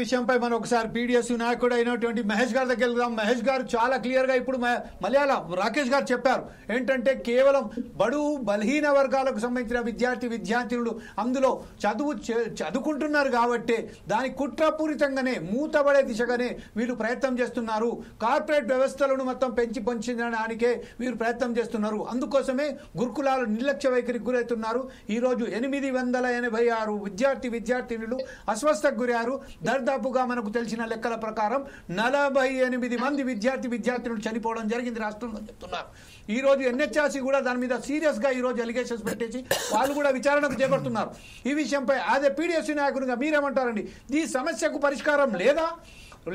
విషయంపై మనం ఒకసారి పీడిఎస్ నాయకుడు అయినటువంటి మహేష్ గారి దగ్గరికి వెళ్దాం. మహేష్ గారు చాలా క్లియర్ గా ఇప్పుడు మలయాళం రాకేష్ గారు చెప్పారు ఏంటంటే కేవలం బడుగు బలహీన వర్గాలకు సంబంధించిన విద్యార్థినులు అందులో చదువుకుంటున్నారు కాబట్టి దాని కుట్రపూరితంగానే మూతబడే దిశగానే వీళ్ళు ప్రయత్నం చేస్తున్నారు. కార్పొరేట్ వ్యవస్థలను మొత్తం పెంచి పొంచడానికే వీరు ప్రయత్నం చేస్తున్నారు. అందుకోసమే గురుకులాలు నిర్లక్ష్య వైఖరికి గురవుతున్నారు. ఈ రోజు 886 విద్యార్థినులు అస్వస్థకు గురయ్యారు. దర్దాపుగా మనకు తెలిసిన లెక్కల ప్రకారం 48 మంది విద్యార్థినులు చనిపోవడం జరిగింది రాష్ట్రంలో చెప్తున్నారు. ఈ రోజు ఎన్హెచ్ఆర్సీ కూడా దాని మీద సీరియస్ గా ఈ రోజు అలిగేషన్స్ పెట్టేసి వాళ్ళు కూడా విచారణకు చేపడుతున్నారు. ఈ విషయంపై అదే పీడిఎస్ నాయకునిగా మీరేమంటారండి? ఈ సమస్యకు పరిష్కారం లేదా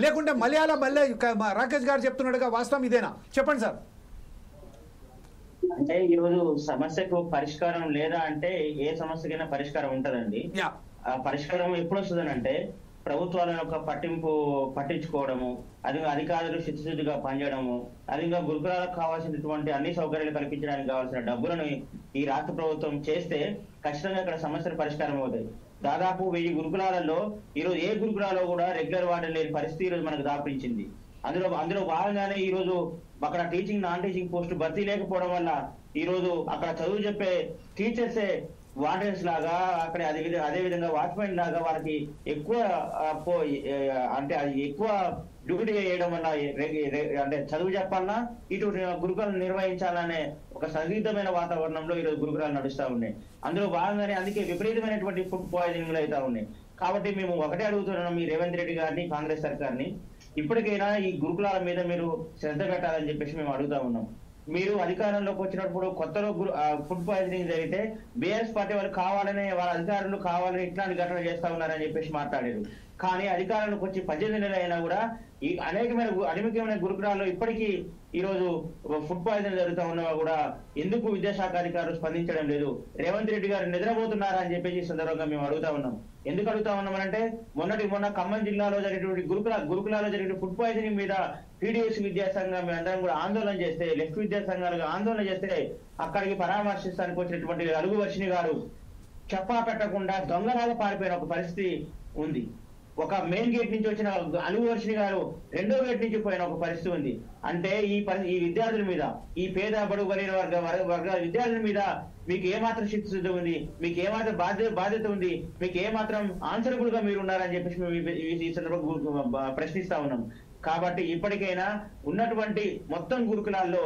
లేకుంటే మళ్ళీ రాకేష్ గారు చెప్తున్నాడుగా వాస్తవం ఇదేనా? చెప్పండి సార్. అంటే ఈ రోజు సమస్యకు పరిష్కారం లేదా అంటే ఏ సమస్యకైనా పరిష్కారం ఉంటదండి. ఆ పరిష్కారం ఎప్పుడు వస్తుందని అంటే ప్రభుత్వాల యొక్క పట్టించుకోవడము, అది అధికారులు శుద్ధిగా పనిచేయడము, అది ఇంకా గురుకులాలకు కావాల్సినటువంటి అన్ని సౌకర్యాలు కల్పించడానికి కావాల్సిన డబ్బులను ఈ రాష్ట్ర ప్రభుత్వం చేస్తే ఖచ్చితంగా ఇక్కడ సమస్యలు పరిష్కారం అవుతాయి. దాదాపు 1000 గురుకులాలలో ఈరోజు ఏ గురుకులాలో కూడా రెగ్యులర్ వార్డెన్ లేని పరిస్థితి ఈ రోజు మనకు దాపించింది. అందులో భాగంగానే ఈ రోజు అక్కడ టీచింగ్ నాన్ టీచింగ్ పోస్ట్ భర్తీ లేకపోవడం వల్ల ఈ రోజు అక్కడ చదువు చెప్పే టీచర్సే వార్డెన్స్ లాగా అక్కడ అదే విధంగా వాచ్మెన్ లాగా వాళ్ళకి ఎక్కువ ఎక్కువ డ్యూటీ చేయడం వల్ల అంటే చదువు చెప్పాలన్నా ఇటు గురుకులను నిర్వహించాలనే ఒక సందిగ్ధమైన వాతావరణంలో ఈరోజు గురుకులాలు నడుస్తూ ఉన్నాయి. అందులో భాగంగానే అందుకే విపరీతమైనటువంటి ఫుడ్ పాయిజనింగ్లు అవుతా ఉన్నాయి. కాబట్టి మేము ఒకటే అడుగుతున్నాం ఈ రేవంత్ రెడ్డి గారిని, కాంగ్రెస్ సర్కార్ని, ఇప్పటికైనా ఈ గురుకులాల మీద మీరు శ్రద్ధ పెట్టాలని చెప్పేసి మేము అడుగుతా ఉన్నాం. మీరు అధికారంలోకి వచ్చినప్పుడు కొత్తలో ఫుడ్ పాయిజనింగ్ జరిగితే బీఆర్ఎస్ పార్టీ వాళ్ళు కావాలనే వాళ్ళ అధికారులు కావాలని ఇట్లాంటి ఘటనలు చేస్తా ఉన్నారని చెప్పేసి మాట్లాడారు. కానీ అధికారంలోకి వచ్చి 18 నెలలు అయినా కూడా ఈ అనేకమైన గురుకులాల్లో ఇప్పటికీ ఈ రోజు ఫుడ్ పాయిజన్ జరుగుతూ ఉన్నా కూడా ఎందుకు విద్యాశాఖ అధికారులు స్పందించడం లేదు? రేవంత్ రెడ్డి గారు నిద్రపోతున్నారా అని చెప్పేసి ఈ సందర్భంగా మేము అడుగుతా ఉన్నాం. ఎందుకు అడుగుతా ఉన్నామంటే మొన్న ఖమ్మం జిల్లాలో జరిగినటువంటి గురుకులాలో జరిగిన ఫుడ్ పాయిజనింగ్ మీద పీడిఎస్ విద్యాసంఘం మేమందరం కూడా ఆందోళన చేస్తే, లెఫ్ట్ విద్యాసంఘాలుగా ఆందోళన చేస్తే అక్కడికి పరామర్శిస్తానికి వచ్చినటువంటి అలుగు వర్షిణి గారు చెప్పా పెట్టకుండా దొంగలాగా పారిపోయిన ఒక పరిస్థితి ఉంది. ఒక మెయిన్ గేట్ నుంచి వచ్చిన అలుగు వర్షిణి గారు రెండో గేట్ నుంచి పోయిన ఒక పరిస్థితి ఉంది. అంటే ఈ విద్యార్థుల మీద, ఈ పేద బడుగు బలైన వర్గాల విద్యార్థుల మీద మీకు ఏమాత్రం శక్తి ఉంది, మీకు ఏమాత్రం బాధ్యత ఉంది, మీకు ఏమాత్రం ఆన్సరబుల్ గా మీరు ఉన్నారని చెప్పేసి మేము ఈ సందర్భంగా ప్రశ్నిస్తా ఉన్నాం. కాబట్టి ఇప్పటికైనా ఉన్నటువంటి మొత్తం గురుకులాల్లో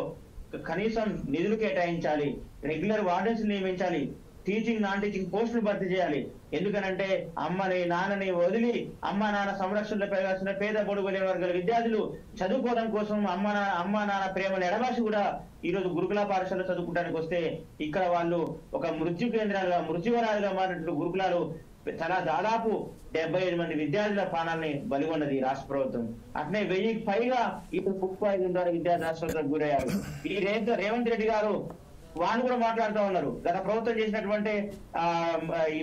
కనీసం నిధులు కేటాయించాలి, రెగ్యులర్ వార్డెన్స్ నియమించాలి, టీచింగ్ నాన్ టీచింగ్ పోస్టులు భర్తీ చేయాలి. ఎందుకనంటే అమ్మని నాన్నని వదిలి అమ్మ నాన్న సంరక్షణలో పెరగాల్సిన పేద బడుగు వర్గాల విద్యార్థులు చదువుకోవడం కోసం అమ్మ నాన్న ప్రేమను ఎడబాసి కూడా ఈ రోజు గురుకుల పాఠశాలలో చదువుకోవడానికి వస్తే ఇక్కడ వాళ్ళు ఒక మృత్యువరాలుగా మారినట్టు గురుకులాలు దాదాపు 75 మంది విద్యార్థుల ప్రాణాలని బలిగొన్నది రాష్ట్ర ప్రభుత్వం. అట్నే 1000కి పైగా ఇప్పుడు ఫుడ్ పాయిజన్ ద్వారా విద్యార్థులు ఆసుపత్రికి గురయ్యారు. ఈ రేవంత్ రెడ్డి గారు వాళ్ళు కూడా మాట్లాడుతూ ఉన్నారు, గత ప్రభుత్వం చేసినటువంటి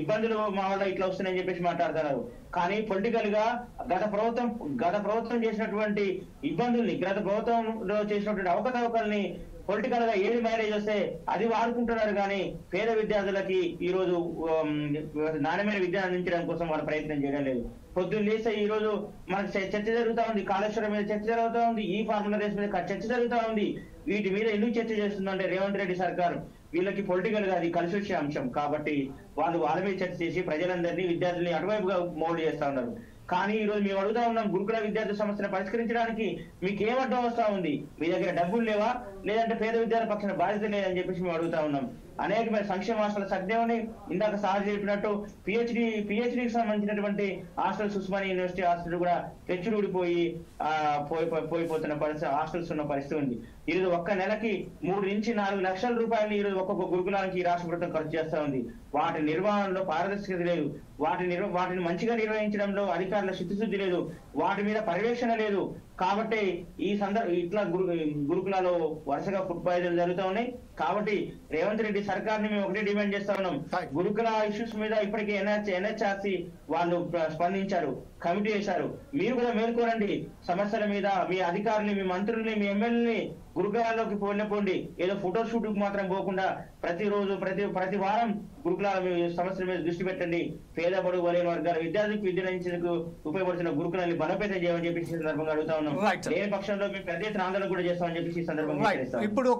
ఇబ్బందులు మా వల్ల ఇట్లా వస్తున్నాయని చెప్పేసి మాట్లాడుతున్నారు. కానీ పొలిటికల్ గా గత ప్రభుత్వం చేసినటువంటి ఇబ్బందుల్ని, గత ప్రభుత్వంలో చేసినటువంటి అవకతవకల్ని పొలిటికల్ గా ఏది మేనేజ్ వస్తే అది వాడుకుంటున్నారు. కానీ పేద విద్యార్థులకి ఈ రోజు నాణ్యమైన విద్య అందించడం కోసం వాళ్ళ ప్రయత్నం చేయడం లేదు. పొద్దున్న లేస్తే ఈ రోజు మనకు చర్చ జరుగుతూ ఉంది, కాళేశ్వరం మీద చర్చ జరుగుతూ ఉంది, ఈ ఫార్ములా రేస్ మీద చర్చ జరుగుతూ ఉంది. వీటి మీద ఎందుకు చర్చ చేస్తుందంటే రేవంత్ రెడ్డి సర్కార్ వీళ్ళకి పొలిటికల్ గా అది కలిసి వచ్చే అంశం కాబట్టి వాళ్ళ మీద చర్చ చేసి ప్రజలందరినీ విద్యార్థుల్ని అటువైపుగా మోల్డ్ చేస్తా ఉన్నారు. కానీ ఈ రోజు మేము అడుగుతా ఉన్నాం, గురుకుల విద్యార్థి సమస్యను పరిష్కరించడానికి మీకు ఏమడ్డం వస్తా ఉంది? మీ దగ్గర డబ్బులు లేవా, లేదంటే పేద విద్యార్థి పక్షాన బాధ్యత లేదని చెప్పేసి మేము అడుగుతా ఉన్నాం. అనేకమైన సంక్షేమ హాస్టల్ సజ్ఞని ఇందాక సార్ చెప్పినట్టు పిహెచ్డికి సంబంధించినటువంటి హాస్టల్స్ ఉస్మానియా యూనివర్సిటీ హాస్టల్ కూడా తెచ్చుడిపోయి పోయిపోతున్న పరిస్థితి, హాస్టల్స్ ఉన్న పరిస్థితి ఉంది. ఈరోజు ఒక్క నెలకి 3 నుంచి 4 లక్షల రూపాయలు ఈరోజు ఒక్కొక్క గురుకులానికి రాష్ట్ర ప్రభుత్వం ఖర్చు చేస్తా ఉంది. వాటి నిర్వహణలో పారదర్శకత లేదు, వాటిని మంచిగా నిర్వహించడంలో అధికారుల చిత్తశుద్ధి లేదు, వాటి మీద పర్యవేక్షణ లేదు. కాబట్టి ఇట్లా గురుకులాలో వరుసగా ఫుడ్ పాయిజన్ జరుగుతూ ఉన్నాయి. కాబట్టి రేవంత్ రెడ్డి సర్కార్ ని మేము ఒకటే డిమాండ్ చేస్తా ఉన్నాం, గురుకుల ఇష్యూస్ మీద ఇప్పటికే ఎన్హెచ్ఆర్సీ వాళ్ళు స్పందించారు. కమిటీ వేశారు. మీరు కూడా మేల్కోరండి. సమస్యల మీద మీ అధికారులు, మీ మంత్రుల్ని, మీ ఎమ్మెల్యేని గురుకులాల్లోకి పోండి. ఏదో ఫోటో షూట్ మాత్రం పోకుండా ప్రతిరోజు ప్రతి వారం గురుకులాల సమస్యల మీద దృష్టి పెట్టండి. పేద బడుగు బలైన వర్గాల విద్యార్థులకు విద్యను ఉపయోగపడుతున్న గురుకులాన్ని బలోపేతం చేయమని చెప్పేసి ఈ సందర్భంగా అడుగుతా ఉన్నాం. లేని పక్షంలో మేము పెద్ద ఎత్తున ఆందోళన కూడా చేస్తామని చెప్పేసి ఈ సందర్భంగా ఇప్పుడు